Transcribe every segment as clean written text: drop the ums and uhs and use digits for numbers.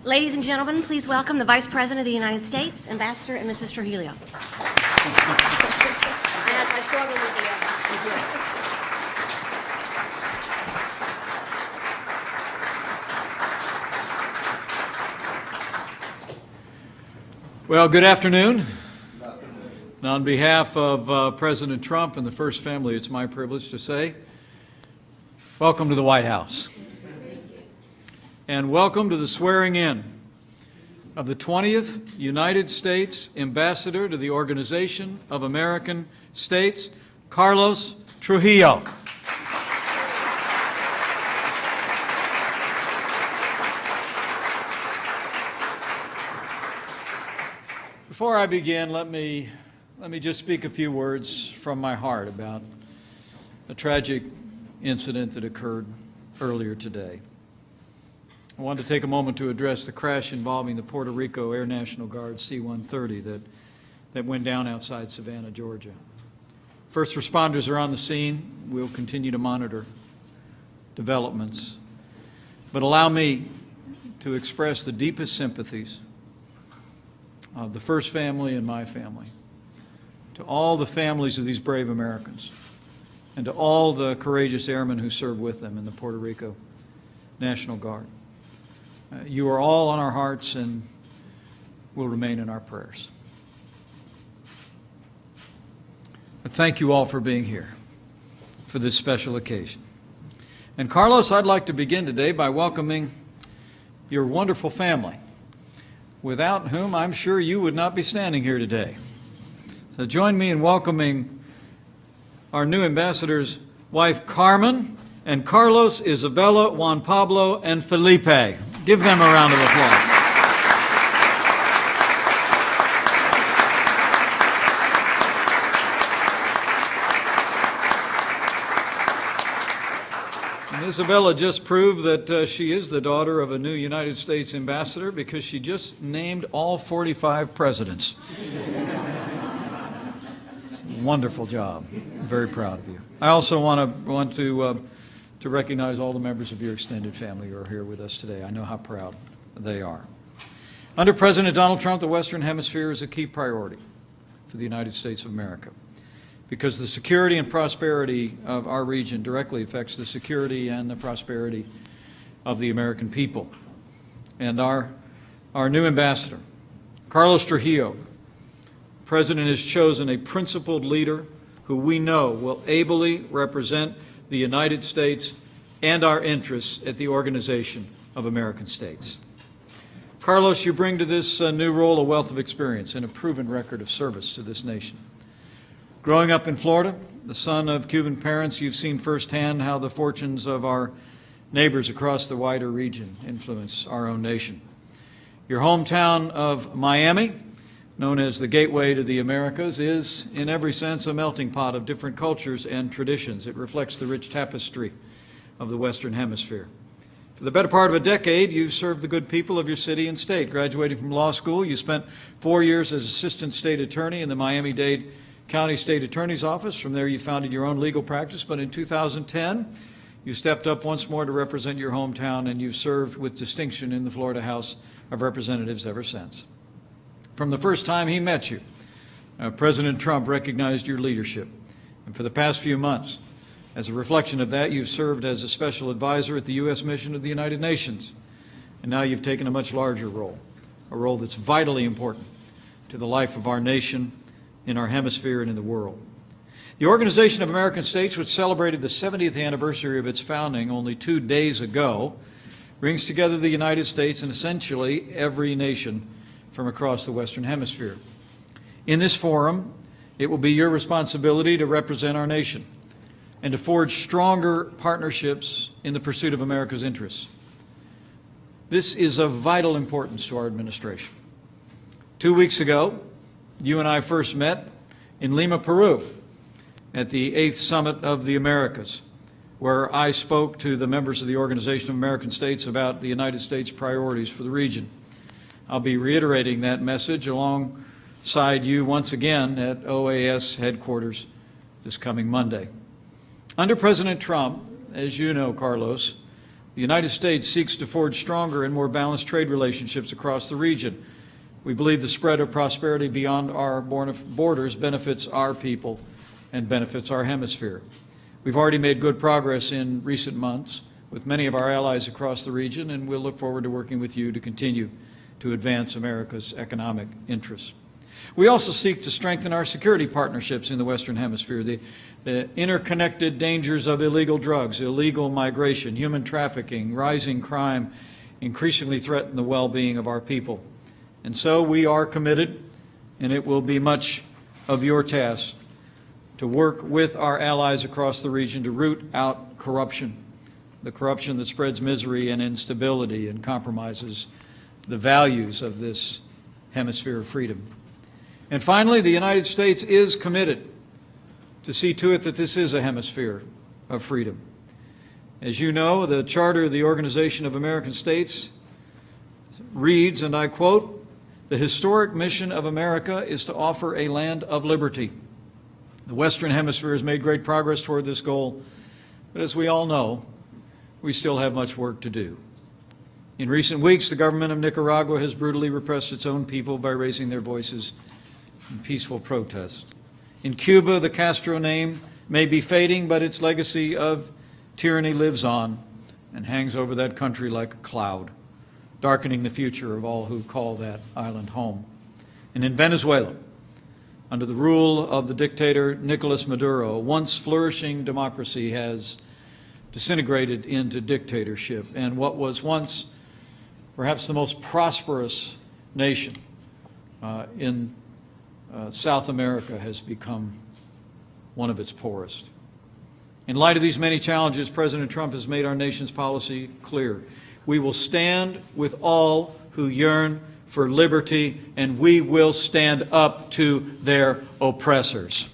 Ladies and gentlemen, please welcome the Vice President of the United States, Ambassador and Mrs. Trujillo. I struggled with the Well, good afternoon. And on behalf of President Trump and the First Family, it's my privilege to say, welcome to the White House. And welcome to the swearing in of the 20th United States Ambassador to the Organization of American States, Carlos Trujillo. Before I begin, let me just speak a few words from my heart about a tragic incident that occurred earlier today. I want to take a moment to address the crash involving the Puerto Rico Air National Guard C-130 that went down outside Savannah, Georgia. First responders are on the scene. We'll continue to monitor developments. But allow me to express the deepest sympathies of the First Family and my family, to all the families of these brave Americans, and to all the courageous airmen who serve with them in the Puerto Rico National Guard. You are all on our hearts and will remain in our prayers. But thank you all for being here for this special occasion. And Carlos, I'd like to begin today by welcoming your wonderful family, without whom I'm sure you would not be standing here today. So join me in welcoming our new ambassador's wife, Carmen, and Carlos, Isabella, Juan Pablo, and Felipe. Give them a round of applause. And Isabella just proved that she is the daughter of a new United States ambassador because she just named all 45 presidents. Wonderful job. I'm very proud of you. I also want to recognize all the members of your extended family who are here with us today. I know how proud they are. Under President Donald Trump, the Western Hemisphere is a key priority for the United States of America because the security and prosperity of our region directly affects the security and the prosperity of the American people. And our new ambassador, Carlos Trujillo, the President has chosen a principled leader who we know will ably represent the United States and our interests at the Organization of American States. Carlos, you bring to this new role a wealth of experience and a proven record of service to this nation. Growing up in Florida, the son of Cuban parents, you've seen firsthand how the fortunes of our neighbors across the wider region influence our own nation. Your hometown of Miami, known as the gateway to the Americas, is, in every sense, a melting pot of different cultures and traditions. It reflects the rich tapestry of the Western Hemisphere. For the better part of a decade, you've served the good people of your city and state. Graduating from law school, you spent 4 years as assistant state attorney in the Miami-Dade County State Attorney's Office. From there, you founded your own legal practice, but in 2010, you stepped up once more to represent your hometown, and you've served with distinction in the Florida House of Representatives ever since. From the first time he met you, President Trump recognized your leadership. And for the past few months, as a reflection of that, you've served as a special advisor at the U.S. mission to the United Nations. And now you've taken a much larger role, a role that's vitally important to the life of our nation, in our hemisphere, and in the world. The Organization of American States, which celebrated the 70th anniversary of its founding only 2 days ago, brings together the United States and essentially every nation from across the Western Hemisphere. In this forum, it will be your responsibility to represent our nation and to forge stronger partnerships in the pursuit of America's interests. This is of vital importance to our administration. 2 weeks ago, you and I first met in Lima, Peru, at the 8th Summit of the Americas, where I spoke to the members of the Organization of American States about the United States priorities for the region. I'll be reiterating that message alongside you once again at OAS headquarters this coming Monday. Under President Trump, as you know, Carlos, The United States seeks to forge stronger and more balanced trade relationships across the region. We believe the spread of prosperity beyond our borders benefits our people and benefits our hemisphere. We've already made good progress in recent months with many of our allies across the region, and we'll look forward to working with you to continue to advance America's economic interests. We also seek to strengthen our security partnerships in the Western Hemisphere. The interconnected dangers of illegal drugs, illegal migration, human trafficking, rising crime increasingly threaten the well-being of our people. And so we are committed, and it will be much of your task to work with our allies across the region to root out corruption, the corruption that spreads misery and instability and compromises the values of this hemisphere of freedom. And finally, the United States is committed to see to it that this is a hemisphere of freedom. As you know, the Charter of the Organization of American States reads, and I quote, "The historic mission of America is to offer a land of liberty." The Western Hemisphere has made great progress toward this goal, but as we all know, we still have much work to do. In recent weeks, the government of Nicaragua has brutally repressed its own people by raising their voices in peaceful protest. In Cuba, the Castro name may be fading, but its legacy of tyranny lives on and hangs over that country like a cloud, darkening the future of all who call that island home. And in Venezuela, under the rule of the dictator Nicolas Maduro, a once flourishing democracy has disintegrated into dictatorship, and what was once perhaps the most prosperous nation in South America has become one of its poorest. In light of these many challenges, President Trump has made our nation's policy clear. We will stand with all who yearn for liberty, and we will stand up to their oppressors.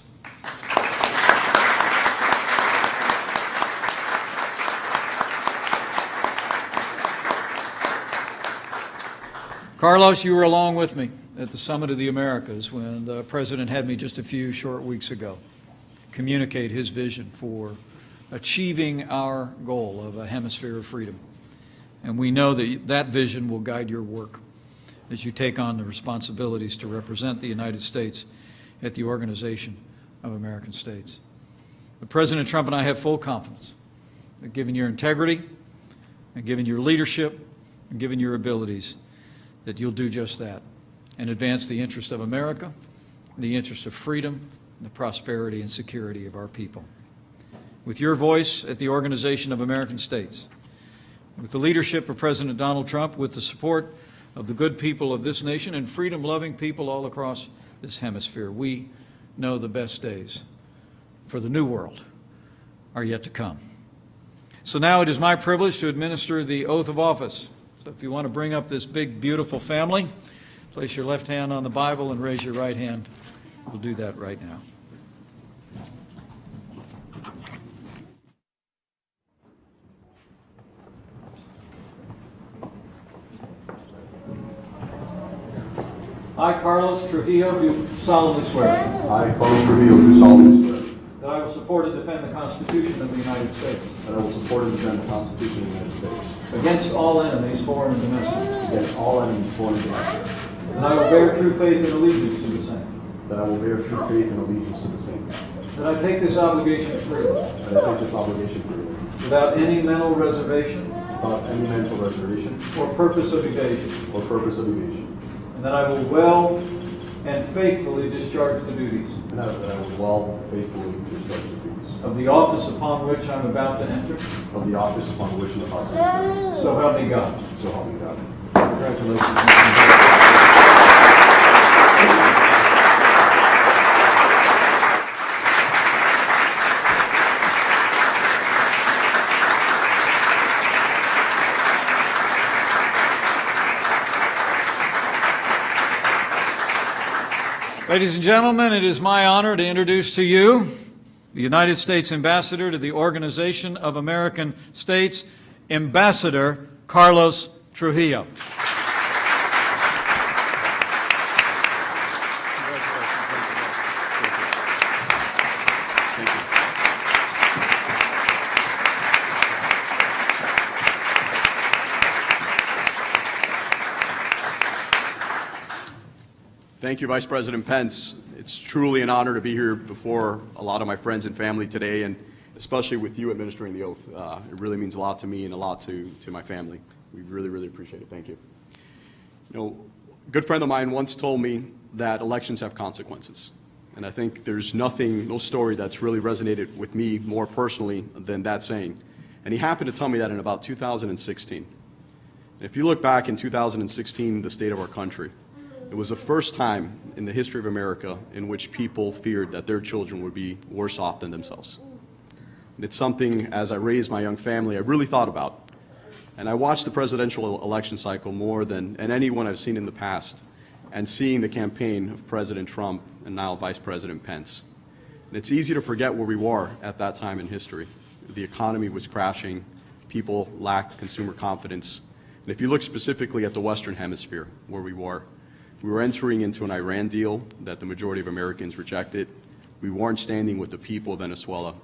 Carlos, you were along with me at the Summit of the Americas when the President had me just a few short weeks ago communicate his vision for achieving our goal of a hemisphere of freedom. And we know that that vision will guide your work as you take on the responsibilities to represent the United States at the Organization of American States. But President Trump and I have full confidence that given your integrity and given your leadership and given your abilities, that you'll do just that and advance the interests of America, the interests of freedom, the prosperity and security of our people. With your voice at the Organization of American States, with the leadership of President Donald Trump, with the support of the good people of this nation and freedom-loving people all across this hemisphere, we know the best days for the new world are yet to come. So now it is my privilege to administer the oath of office. So if you want to bring up this big, beautiful family, place your left hand on the Bible and raise your right hand. We'll do that right now. I, Carlos Trujillo, do solemnly swear I, Carlos Trujillo, do solemnly swear that I will support and defend the Constitution of the United States that I will support and defend the Constitution of the United States against all enemies, foreign and domestic, against all enemies, foreign and domestic, that I will bear true faith and allegiance to the same, that I will bear true faith and allegiance to the same, that I take this obligation freely, that I take this obligation freely, without any mental reservation without any mental reservation or purpose of evasion, or purpose of evasion, and that I will well and faithfully discharge the duties and that I will well faithfully discharge the duties of the office upon which I'm about to enter. of the office upon which I'm about to enter. So help me God. So help me God. Congratulations. Ladies and gentlemen, it is my honor to introduce to you the United States Ambassador to the Organization of American States, Ambassador Carlos Trujillo. Thank you, Vice President Pence. It's truly an honor to be here before a lot of my friends and family today, and especially with you administering the oath. It really means a lot to me and a lot to my family. We really, really appreciate it. Thank you. You know, a good friend of mine once told me that elections have consequences. And I think there's no story that's really resonated with me more personally than that saying. And he happened to tell me that in about 2016. And if you look back in 2016, the state of our country, it was the first time in the history of America in which people feared that their children would be worse off than themselves. And it's something, as I raised my young family, I really thought about. And I watched the presidential election cycle more than anyone I've seen in the past, and seeing the campaign of President Trump and now Vice President Pence. And it's easy to forget where we were at that time in history. The economy was crashing, people lacked consumer confidence. And if you look specifically at the Western Hemisphere, where we were entering into an Iran deal that the majority of Americans rejected. We weren't standing with the people of Venezuela.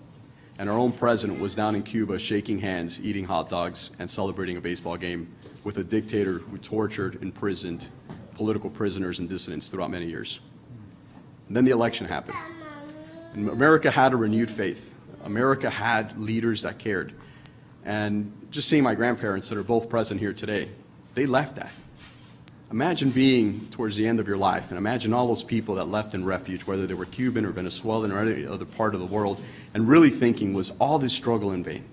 And our own president was down in Cuba shaking hands, eating hot dogs, and celebrating a baseball game with a dictator who tortured, imprisoned political prisoners and dissidents throughout many years. And then the election happened. And America had a renewed faith. America had leaders that cared. And just seeing my grandparents that are both present here today, they left that. Imagine being towards the end of your life, and imagine all those people that left in refuge, whether they were Cuban or Venezuelan or any other part of the world, and really thinking, was all this struggle in vain?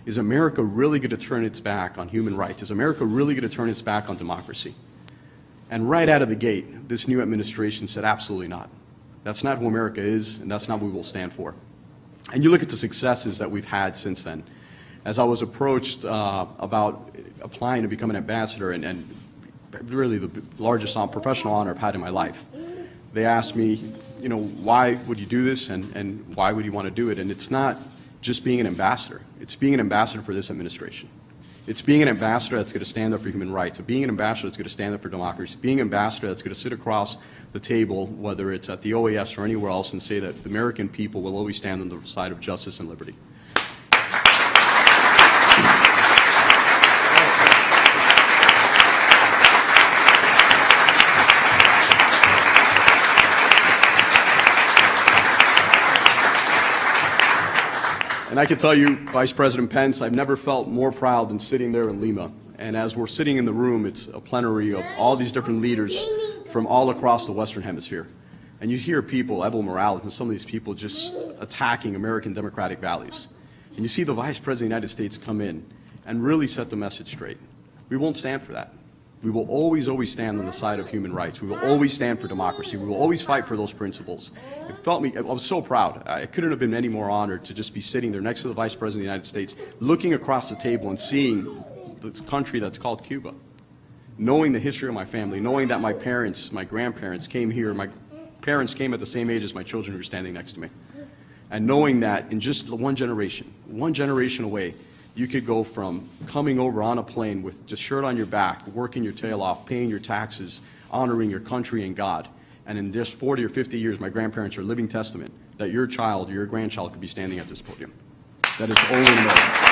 Is America really going to turn its back on human rights? Is America really going to turn its back on democracy? And right out of the gate, this new administration said absolutely not. That's not who America is, and that's not what we will stand for. And you look at the successes that we've had since then. As I was approached about applying to become an ambassador, and really the largest professional honor I've had in my life, they asked me, you know, why would you do this, and why would you want to do it? And it's not just being an ambassador. It's being an ambassador for this administration. It's being an ambassador that's going to stand up for human rights. Being an ambassador that's going to stand up for democracy. Being an ambassador that's going to sit across the table, whether it's at the OAS or anywhere else, and say that the American people will always stand on the side of justice and liberty. And I can tell you, Vice President Pence, I've never felt more proud than sitting there in Lima. And as we're sitting in the room, it's a plenary of all these different leaders from all across the Western Hemisphere. And you hear people, Evo Morales and some of these people, just attacking American democratic values. And you see the Vice President of the United States come in and really set the message straight. We won't stand for that. We will always, always stand on the side of human rights. We will always stand for democracy. We will always fight for those principles. I was so proud. I couldn't have been any more honored to just be sitting there next to the Vice President of the United States, looking across the table and seeing this country that's called Cuba. Knowing the history of my family, knowing that my parents, my grandparents came here, my parents came at the same age as my children who are standing next to me. And knowing that in just one generation away, you could go from coming over on a plane with just shirt on your back, working your tail off, paying your taxes, honoring your country and God. And in just 40 or 50 years, my grandparents are a living testament that your child or your grandchild could be standing at this podium. That is only America.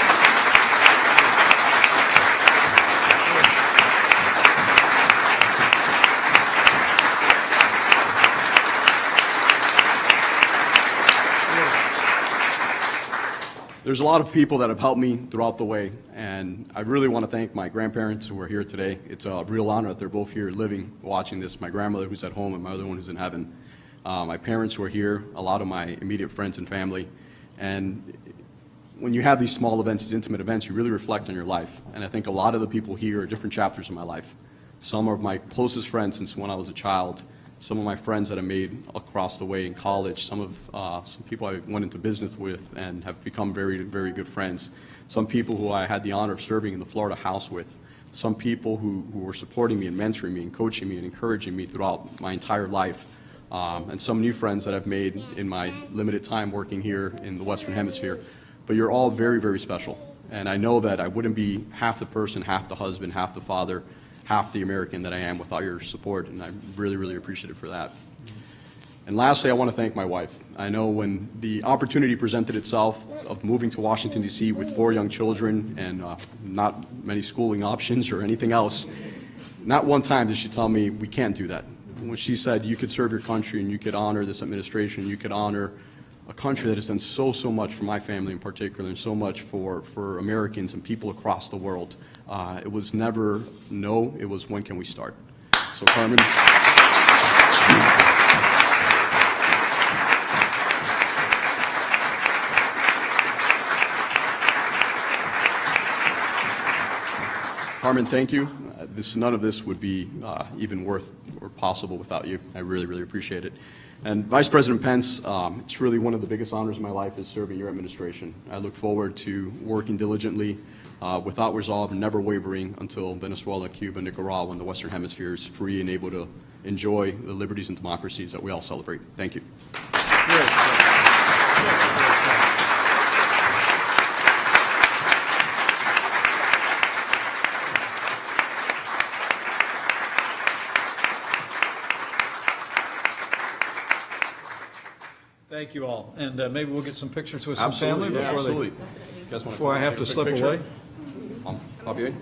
There's a lot of people that have helped me throughout the way, and I really want to thank my grandparents who are here today. It's a real honor that they're both here living, watching this. My grandmother who's at home and my other one who's in heaven. My parents who are here, a lot of my immediate friends and family. And when you have these small events, these intimate events, you really reflect on your life. And I think a lot of the people here are different chapters of my life. Some are my closest friends since when I was a child. Some of my friends that I made across the way in college, some people I went into business with and have become very, very good friends. Some people who I had the honor of serving in the Florida House with. Some people who were supporting me and mentoring me and coaching me and encouraging me throughout my entire life. And some new friends that I've made in my limited time working here in the Western Hemisphere. But you're all very, very special. And I know that I wouldn't be half the person, half the husband, half the father, half the American that I am without your support, and I'm really, really appreciative for that. And lastly, I want to thank my wife. I know when the opportunity presented itself of moving to Washington, D.C. with 4 young children and not many schooling options or anything else, not one time did she tell me, we can't do that. when she said you could serve your country and you could honor this administration, you could honor a country that has done so much for my family in particular and so much for Americans and people across the world. It was never no, it was when can we start? So Carmen. Carmen, thank you. None of this would be even worth or possible without you. I really, really appreciate it. And Vice President Pence, it's really one of the biggest honors of my life is serving your administration. I look forward to working diligently, without resolve and never wavering until Venezuela, Cuba, Nicaragua, and the Western Hemisphere is free and able to enjoy the liberties and democracies that we all celebrate. Thank you. Thank you all. And maybe we'll get some pictures with some family Absolutely, yeah, before, absolutely. You guys wanna before I have take to a quick slip picture? away. Papier?